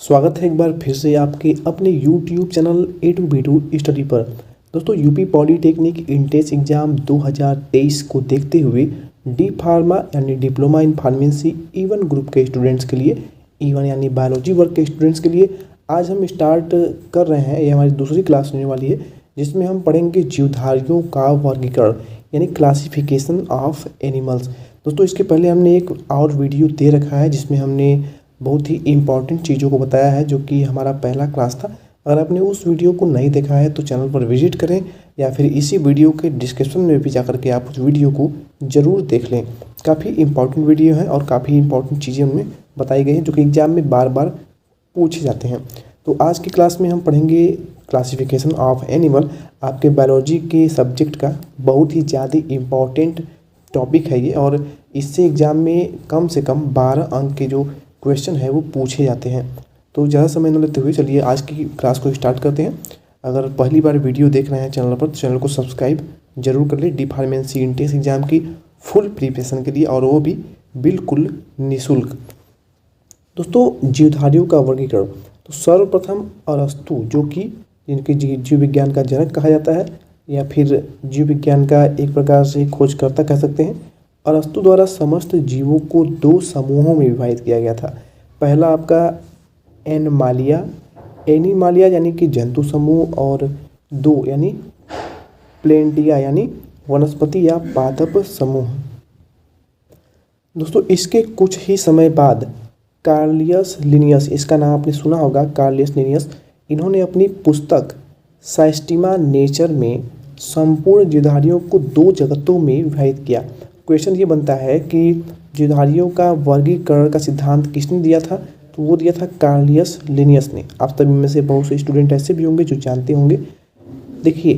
स्वागत है एक बार फिर से आपके अपने YouTube channel A to B to study पर। दोस्तों यूपी पॉलीटेक्निक इंट्रेंस एग्ज़ाम 2023 को देखते हुए डी फार्मा यानी diploma in pharmacy E1 group के स्टूडेंट्स के लिए E1 यानी बायोलॉजी वर्ग के स्टूडेंट्स के लिए आज हम स्टार्ट कर रहे हैं। ये हमारी दूसरी क्लास होने वाली है जिसमें हम पढ़ेंगे जीवधारियों का वर्गीकरण यानी क्लासिफिकेशन ऑफ एनिमल्स। दोस्तों इसके पहले हमने एक और वीडियो दे रखा है जिसमें हमने बहुत ही इम्पॉर्टेंट चीज़ों को बताया है, जो कि हमारा पहला क्लास था। अगर आपने उस वीडियो को नहीं देखा है तो चैनल पर विजिट करें या फिर इसी वीडियो के डिस्क्रिप्शन में भी जाकर के आप उस वीडियो को ज़रूर देख लें। काफ़ी इम्पॉर्टेंट वीडियो है और काफ़ी इम्पॉर्टेंट चीज़ें उनमें बताई गई हैं जो कि एग्ज़ाम में बार बार पूछे जाते हैं। तो आज की क्लास में हम पढ़ेंगे क्लासिफिकेशन ऑफ एनिमल। आपके बायोलॉजी के सब्जेक्ट का बहुत ही ज़्यादा इम्पॉर्टेंट टॉपिक है ये, और इससे एग्ज़ाम में कम से कम 12 अंक के जो क्वेश्चन है वो पूछे जाते हैं। तो ज़्यादा समय न लेते हुए चलिए आज की क्लास को स्टार्ट करते हैं। अगर पहली बार वीडियो देख रहे हैं चैनल पर तो चैनल को सब्सक्राइब जरूर कर लें डी फार्मेसी इंट्रेंस एग्ज़ाम की फुल प्रिपरेशन के लिए, और वो भी बिल्कुल निःशुल्क। दोस्तों जीवधारियों का वर्गीकरण, तो सर्वप्रथम अरस्तु, जो कि जिनके जीव विज्ञान का जनक कहा जाता है या फिर जीव विज्ञान का एक प्रकार से खोजकर्ता कह सकते हैं, अरस्तु द्वारा समस्त जीवों को 2 समूहों में विभाजित किया गया था। पहला आपका एनिमालिया यानी कि जंतु समूह, और 2 यानी प्लेंटिया यानी वनस्पति या पादप समूह। दोस्तों इसके कुछ ही समय बाद कार्लियस लिनियस, इसका नाम आपने सुना होगा, कार्लियस लिनियस, इन्होंने अपनी पुस्तक साइस्टीमा नेचर में संपूर्ण जीवधारियों को 2 जगतों में विभाजित किया। क्वेश्चन ये बनता है कि जीवधारियों का वर्गीकरण का सिद्धांत किसने दिया था? तो वो दिया था कार्लियस लिनियस ने। आप सभी में से बहुत से स्टूडेंट ऐसे भी होंगे जो जानते होंगे। देखिए,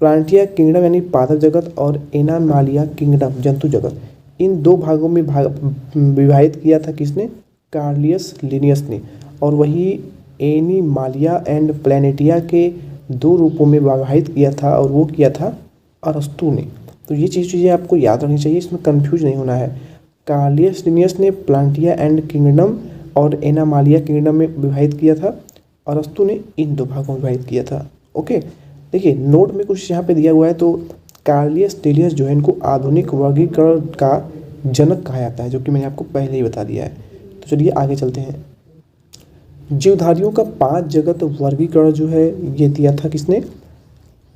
प्लांटिया किंगडम यानी पादप जगत और एनामालिया किंगडम जंतु जगत, इन 2 भागों में विभाजित किया था किसने? कार्लियस लिनियस ने। और वही एनिमालिया एंड प्लैनेटिया के 2 रूपों में विभाजित किया था, और वो किया था अरस्तु ने। तो ये चीज़ें आपको याद रखनी चाहिए, इसमें कंफ्यूज नहीं होना है। कार्लियस लिनियस ने प्लांटिया एंड किंगडम और एनामालिया किंगडम में विभाजित किया था, अरस्तु ने इन 2 भागों में विभाजित किया था। ओके, देखिए नोट में कुछ यहाँ पे दिया हुआ है। तो कार्लियस लिनियस जो है इनको आधुनिक वर्गीकरण का जनक कहा जाता है, जो कि मैंने आपको पहले ही बता दिया है। तो चलिए आगे चलते हैं। जीवधारियों का 5 जगत वर्गीकरण जो है ये दिया था किसने?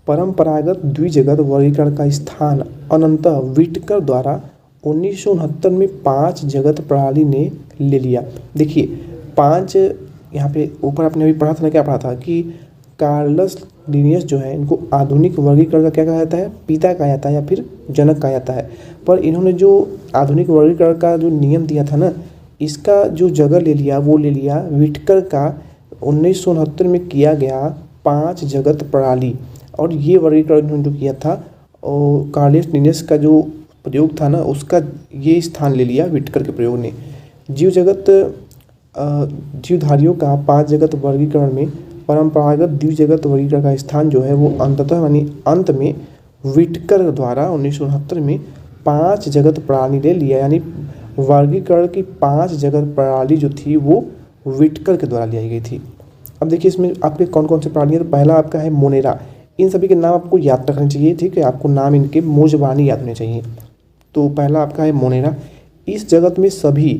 परंपरागत द्विजगत वर्गीकरण का स्थान अनंतः व्हिटकर द्वारा 1969 में 5 जगत प्रणाली ने ले लिया। देखिए 5 यहाँ पे ऊपर आपने अभी पढ़ा था ना, क्या पढ़ा था कि कार्लस लिनियस जो है इनको आधुनिक वर्गीकरण का क्या कहा जाता है? पिता कहा जाता है या फिर जनक कहा जाता है। पर इन्होंने जो आधुनिक वर्गीकरण का जो नियम दिया था ना, इसका जो जगह ले लिया वो ले लिया व्हिटकर का 1969 में किया गया 5 जगत प्रणाली। और ये वर्गीकरण इन्होंने जो किया था और कार्लियस लिनियस का जो प्रयोग था ना, उसका ये स्थान ले लिया व्हिटकर के प्रयोग ने। जीवधारियों का 5 जगत वर्गीकरण में परंपरागत द्विजगत वर्गीकरण का स्थान जो है वो अंततः यानी अंत में व्हिटकर द्वारा 1969 में 5 जगत प्रणाली ले लिया। यानी वर्गीकरण की 5 जगत प्रणाली जो थी वो व्हिटकर के द्वारा लाई गई थी। अब देखिए इसमें आपके कौन कौन सी प्रणाली है। तो पहला आपका है मोनेरा। इन सभी के नाम आपको याद रखने चाहिए, ठीक है? आपको नाम इनके मोजबानी याद होने चाहिए। तो पहला आपका है मोनेरा। इस जगत में सभी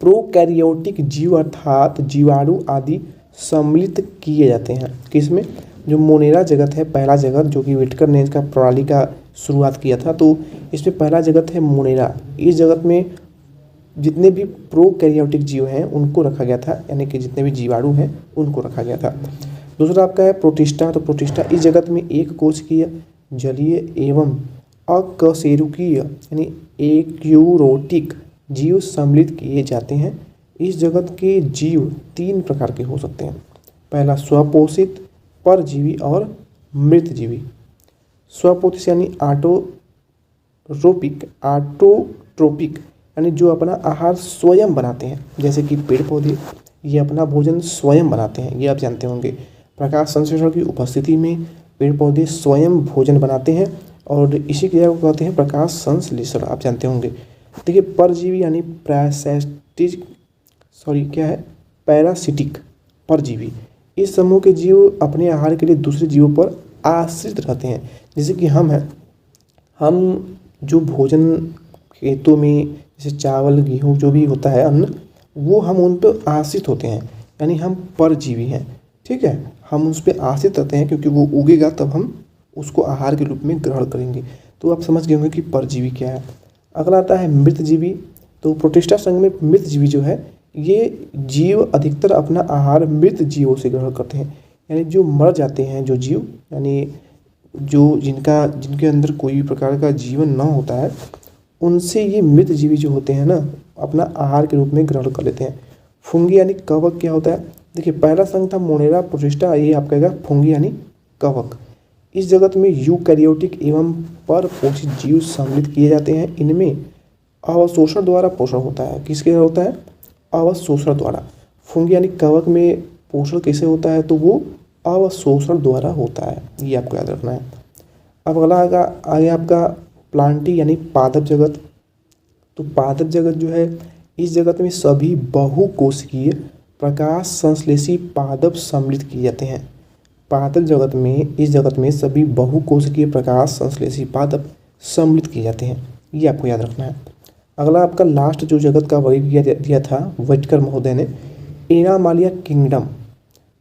प्रोकैरियोटिक जीव अर्थात जीवाणु आदि सम्मिलित किए जाते हैं। किसमें? जो मोनेरा जगत है, पहला जगत जो कि व्हिटकर ने इसका प्रणाली का शुरुआत किया था, तो इसमें पहला जगत है मोनेरा। इस जगत में जितने भी प्रोकैरियोटिक जीव हैं उनको रखा गया था, यानी कि जितने भी जीवाणु हैं उनको रखा गया था। दूसरा आपका है प्रोटिस्टा। तो प्रोटिस्टा इस जगत में एक कोशिकीय जलीय एवं अकशेरुकीय यानी एक्यूरोटिक जीव सम्मिलित किए जाते हैं। इस जगत के जीव 3 प्रकार के हो सकते हैं। पहला स्वपोषित, परजीवी और मृतजीवी। स्वपोषित यानी ऑटोट्रोपिक यानी जो अपना आहार स्वयं बनाते हैं, जैसे कि पेड़ पौधे ये अपना भोजन स्वयं बनाते हैं, ये आप जानते होंगे। प्रकाश संश्लेषण की उपस्थिति में पेड़ पौधे स्वयं भोजन बनाते हैं और इसी क्रिया को कहते हैं प्रकाश संश्लेषण, आप जानते होंगे। देखिए परजीवी यानी पैरासिटिक परजीवी। इस समूह के जीव अपने आहार के लिए दूसरे जीवों पर आश्रित रहते हैं। जैसे कि हम हैं, हम जो भोजन खेतों में जैसे चावल गेहूँ जो भी होता है अन्न, वो हम उन पर आश्रित होते हैं, यानी हम परजीवी हैं। ठीक है, हम उस पर आश्रित रहते हैं क्योंकि वो उगेगा तब हम उसको आहार के रूप में ग्रहण करेंगे। तो आप समझ गए होंगे कि परजीवी क्या है। अगला आता है मृतजीवी। तो प्रोटिस्टा संघ में मृतजीवी जो है, ये जीव अधिकतर अपना आहार मृत जीवों से ग्रहण करते हैं, यानी जो मर जाते हैं जो जीव, यानी जो जिनके अंदर कोई भी प्रकार का जीवन न होता है, उनसे ये मृतजीवी जो होते हैं ना, अपना आहार के रूप में ग्रहण कर लेते हैं। फुंगी यानी कवक क्या होता है? देखिए, पहला संघ था मोनेरा प्रोटिस्टा, ये आपका कहेगा फुंगी यानी कवक। इस जगत में यूकैरियोटिक एवं परपोषित जीव सम्मिलित किए जाते हैं। इनमें अवशोषण द्वारा पोषण होता है। किसके होता है? अवशोषण द्वारा। फुंगी यानी कवक में पोषण कैसे होता है? तो वो अवशोषण द्वारा होता है, ये आपको याद रखना है। अब अगला आगे आपका प्लांटी यानी पादप जगत। तो पादप जगत जो है, इस जगत में सभी बहुकोशिकीय प्रकाश संश्लेषी पादप सम्मिलित किए जाते हैं। पादप जगत में, इस जगत में सभी बहुकोशिकीय प्रकाश संश्लेषी पादप सम्मिलित किए जाते हैं, ये आपको याद रखना है। अगला आपका लास्ट जो जगत का वर्गीकरण दिया था व्हिटकर महोदय ने, एनामालिया किंगडम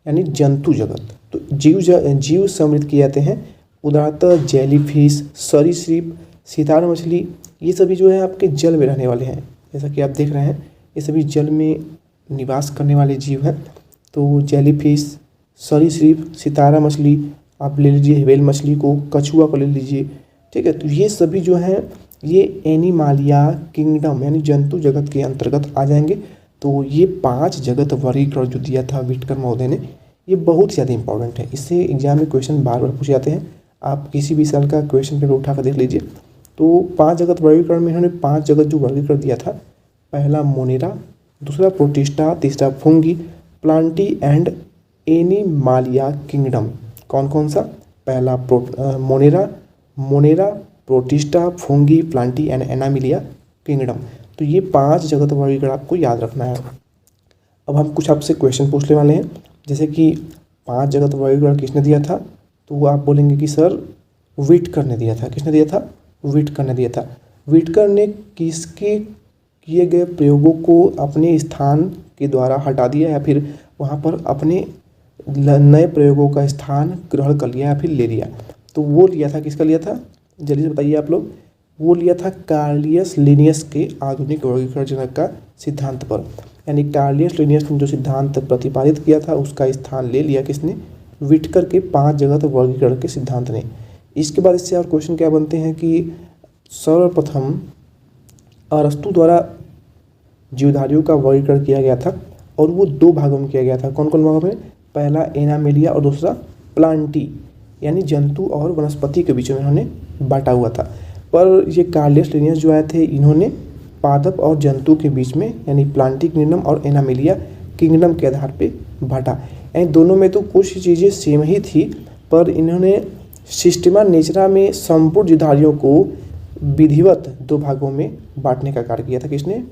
यानी जंतु जगत। तो जीव सम्मिलित किए जाते हैं, उदाहरणतः जेलीफिश, सरीसृप, सितारा मछली, ये सभी जो है आपके जल में रहने वाले हैं। जैसा कि आप देख रहे हैं, ये सभी जल में निवास करने वाले जीव हैं। तो जेलीफिश, सरीसृप, सितारा मछली, आप ले लीजिए व्हेल मछली को, कछुआ को ले लीजिए। ठीक है, तो ये सभी जो हैं ये एनिमालिया किंगडम यानी जंतु जगत के अंतर्गत आ जाएंगे। तो ये 5 जगत वर्गीकरण जो दिया था व्हिटकर महोदय ने, ये बहुत ही ज़्यादा इंपॉर्टेंट है। इससे एग्जाम में क्वेश्चन बार बार पूछे जाते हैं। आप किसी भी साल का क्वेश्चन पेपर उठा कर देख लीजिए। तो 5 जगत वर्गीकरण में इन्होंने 5 जगत जो वर्गीकरण दिया था, पहला मोनेरा, दूसरा प्रोटिस्टा, तीसरा fungi, plantae and animalia kingdom. कौन कौन सा? पहला monera, protista, fungi, plantae and animalia kingdom. तो ये 5 जगत वर्गीकरण आपको याद रखना है। अब हम कुछ आपसे क्वेश्चन पूछने वाले हैं, जैसे कि 5 जगत वर्गीकरण किसने दिया था? तो वो आप बोलेंगे कि सर व्हिटकर ने दिया था। किसने दिया था? व्हिटकर ने दिया था। व्हिटकर ने किसके किए गए प्रयोगों को अपने स्थान के द्वारा हटा दिया या फिर वहाँ पर अपने नए प्रयोगों का स्थान ग्रहण कर लिया या फिर ले लिया? तो वो लिया था, किसका लिया था? जल्दी से बताइए आप लोग। वो लिया था कार्लियस लिनियस के आधुनिक वर्गीकरण जनक का सिद्धांत पर, यानी कार्लियस लिनियस ने जो सिद्धांत प्रतिपादित किया था उसका स्थान ले लिया किसने? व्हिटकर के 5 जगत वर्गीकरण के सिद्धांत ने। इसके बाद इससे और क्वेश्चन क्या बनते हैं कि सर्वप्रथम अरस्तु द्वारा जीवधारियों का वर्गीकरण किया गया था और वो 2 भागों में किया गया था। कौन कौन भागों में? पहला एनामेलिया और दूसरा प्लांटी, यानी जंतु और वनस्पति के बीच में इन्होंने बांटा हुआ था। पर ये कार्लियस लिनियस जो आए थे, इन्होंने पादप और जंतु के बीच में यानी प्लांटी किंगडम और एनामेलिया किंगडम के आधार पे बांटा। यानी दोनों में तो कुछ चीज़ें सेम ही थी, पर इन्होंने सिस्टेमा नेचरा में संपूर्ण जीवधारियों को विधिवत 2 भागों में बांटने का कार्य किया था। किसने?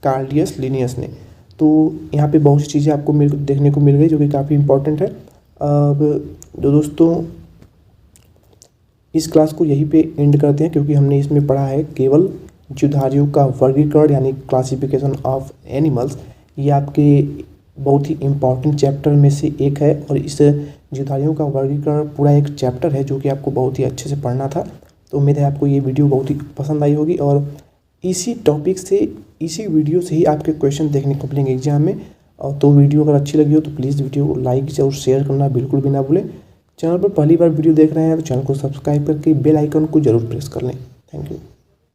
कार्लियस लिनियस ने। तो यहाँ पे बहुत सी चीज़ें आपको देखने को मिल गई जो कि काफ़ी इंपॉर्टेंट है। अब जो दोस्तों, इस क्लास को यहीं पे एंड करते हैं, क्योंकि हमने इसमें पढ़ा है केवल जीवधारियों का वर्गीकरण यानी क्लासिफिकेशन ऑफ एनिमल्स। ये आपके बहुत ही इम्पॉर्टेंट चैप्टर में से एक है और इस जीवधारियों का वर्गीकरण पूरा एक चैप्टर है जो कि आपको बहुत ही अच्छे से पढ़ना था। तो उम्मीद है आपको ये वीडियो बहुत ही पसंद आई होगी और इसी टॉपिक से, इसी वीडियो से ही आपके क्वेश्चन देखने को मिलेंगे एग्जाम में। और तो वीडियो अगर अच्छी लगी हो तो प्लीज़ वीडियो को लाइक और शेयर करना बिल्कुल भी ना भूलें। चैनल पर पहली बार वीडियो देख रहे हैं तो चैनल को सब्सक्राइब करके बेल आइकन को जरूर प्रेस कर लें। Thank you.